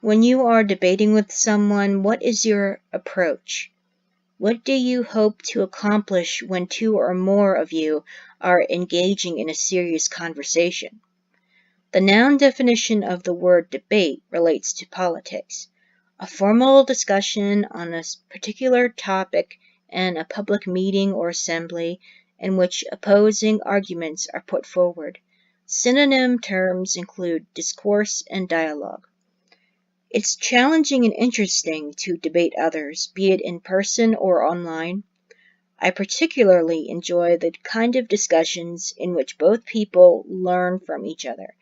When you are debating with someone, what is your approach? What do you hope to accomplish when two or more of you are engaging in a serious conversation? The noun definition of the word debate relates to politics, a formal discussion on a particular topic in a public meeting or assembly in which opposing arguments are put forward. Synonym terms include discourse and dialogue. It's challenging and interesting to debate others, be it in person or online. I particularly enjoy the kind of discussions in which both people learn from each other,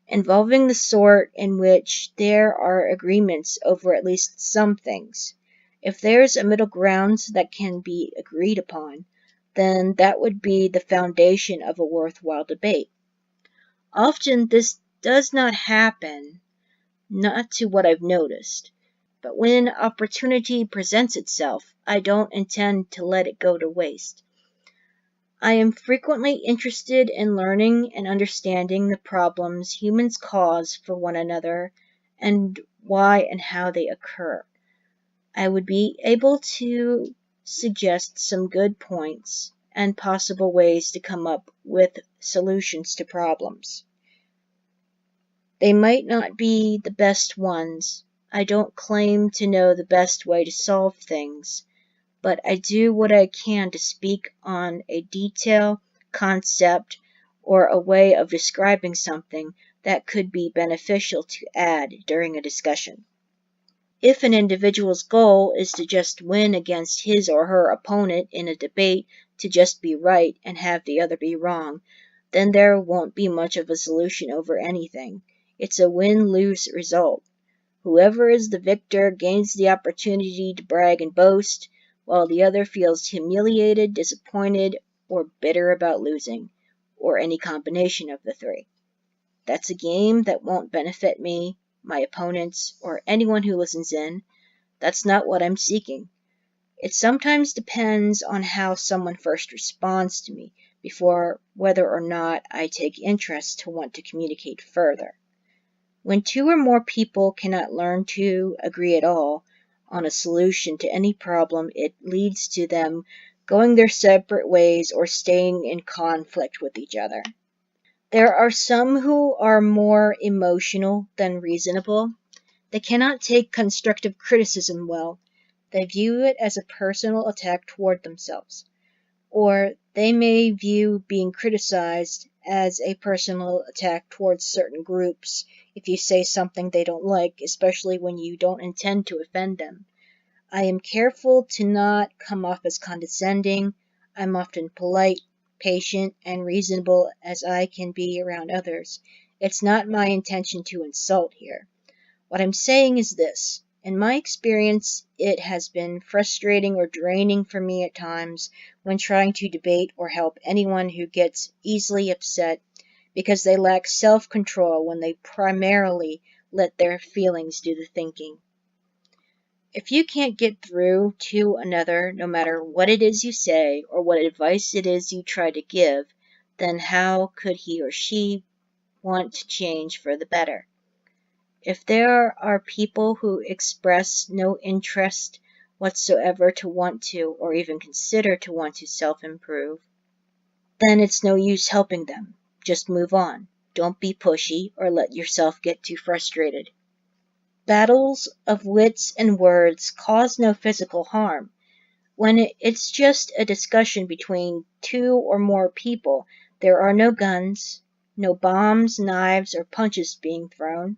involving the sort in which there are agreements over at least some things. If there's a middle ground that can be agreed upon, then that would be the foundation of a worthwhile debate. Often this does not happen, not to what I've noticed, but when opportunity presents itself, I don't intend to let it go to waste. I am frequently interested in learning and understanding the problems humans cause for one another and why and how they occur. I would be able to suggest some good points and possible ways to come up with solutions to problems. They might not be the best ones. I don't claim to know the best way to solve things, but I do what I can to speak on a detail, concept, or a way of describing something that could be beneficial to add during a discussion. If an individual's goal is to just win against his or her opponent in a debate, to just be right and have the other be wrong, then there won't be much of a solution over anything. It's a win-lose result. Whoever is the victor gains the opportunity to brag and boast, while the other feels humiliated, disappointed, or bitter about losing, or any combination of the three. That's a game that won't benefit me, my opponents, or anyone who listens in. That's not what I'm seeking. It sometimes depends on how someone first responds to me before whether or not I take interest to want to communicate further. When two or more people cannot learn to agree at all on a solution to any problem, it leads to them going their separate ways or staying in conflict with each other. There are some who are more emotional than reasonable. They cannot take constructive criticism well. They view it as a personal attack toward themselves. Or they may view being criticized as a personal attack towards certain groups if you say something they don't like, especially when you don't intend to offend them. I am careful to not come off as condescending. I'm often polite, patient, and reasonable as I can be around others. It's not my intention to insult here. What I'm saying is this. In my experience, it has been frustrating or draining for me at times when trying to debate or help anyone who gets easily upset because they lack self-control when they primarily let their feelings do the thinking. If you can't get through to another, no matter what it is you say or what advice it is you try to give, then how could he or she want to change for the better? If there are people who express no interest whatsoever to want to, or even consider to want to self-improve, then it's no use helping them. Just move on. Don't be pushy or let yourself get too frustrated. Battles of wits and words cause no physical harm. When it's just a discussion between two or more people, there are no guns, no bombs, knives, or punches being thrown.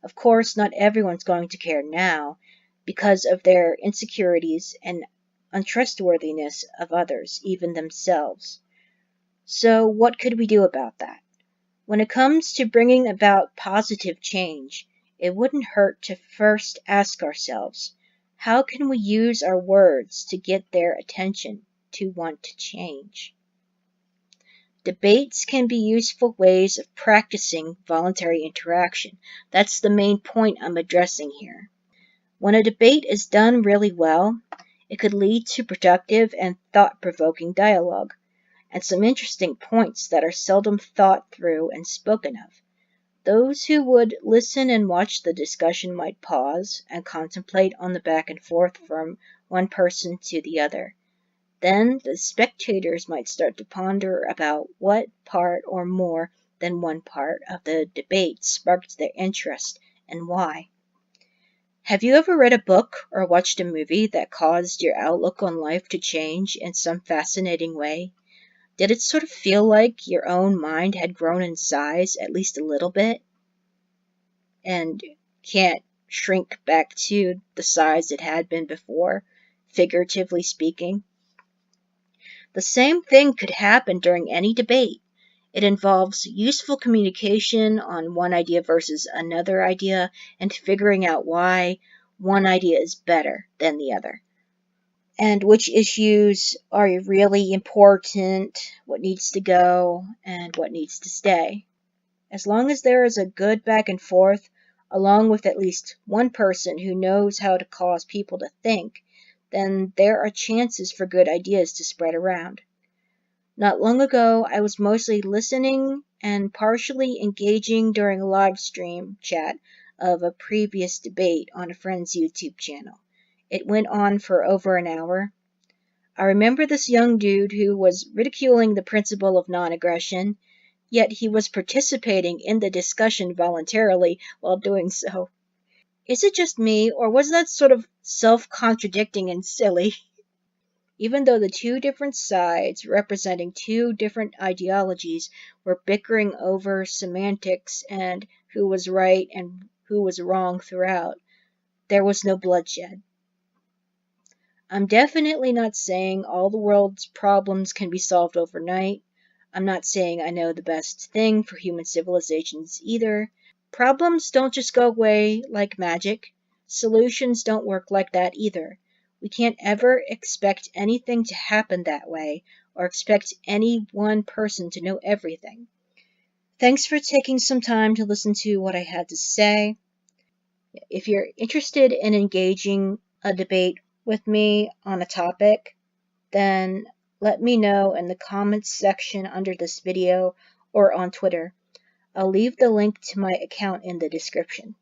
Of course, not everyone's going to care now because of their insecurities and untrustworthiness of others, even themselves. So what could we do about that? When it comes to bringing about positive change, it wouldn't hurt to first ask ourselves, how can we use our words to get their attention to want to change? Debates can be useful ways of practicing voluntary interaction. That's the main point I'm addressing here. When a debate is done really well, it could lead to productive and thought-provoking dialogue, and some interesting points that are seldom thought through and spoken of. Those who would listen and watch the discussion might pause and contemplate on the back and forth from one person to the other. Then the spectators might start to ponder about what part or more than one part of the debate sparked their interest and why. Have you ever read a book or watched a movie that caused your outlook on life to change in some fascinating way? Did it sort of feel like your own mind had grown in size at least a little bit and can't shrink back to the size it had been before, figuratively speaking? The same thing could happen during any debate. It involves useful communication on one idea versus another idea and figuring out why one idea is better than the other. And which issues are really important, what needs to go, and what needs to stay. As long as there is a good back and forth, along with at least one person who knows how to cause people to think, then there are chances for good ideas to spread around. Not long ago, I was mostly listening and partially engaging during a live stream chat of a previous debate on a friend's YouTube channel. It went on for over an hour. I remember this young dude who was ridiculing the principle of non-aggression, yet he was participating in the discussion voluntarily while doing so. Is it just me, or was that sort of self-contradicting and silly? Even though the two different sides, representing two different ideologies, were bickering over semantics and who was right and who was wrong throughout, there was no bloodshed. I'm definitely not saying all the world's problems can be solved overnight. I'm not saying I know the best thing for human civilizations either. Problems don't just go away like magic. Solutions don't work like that either. We can't ever expect anything to happen that way, or expect any one person to know everything. Thanks for taking some time to listen to what I had to say. If you're interested in engaging a debate with me on a topic, then let me know in the comments section under this video or on Twitter. I'll leave the link to my account in the description.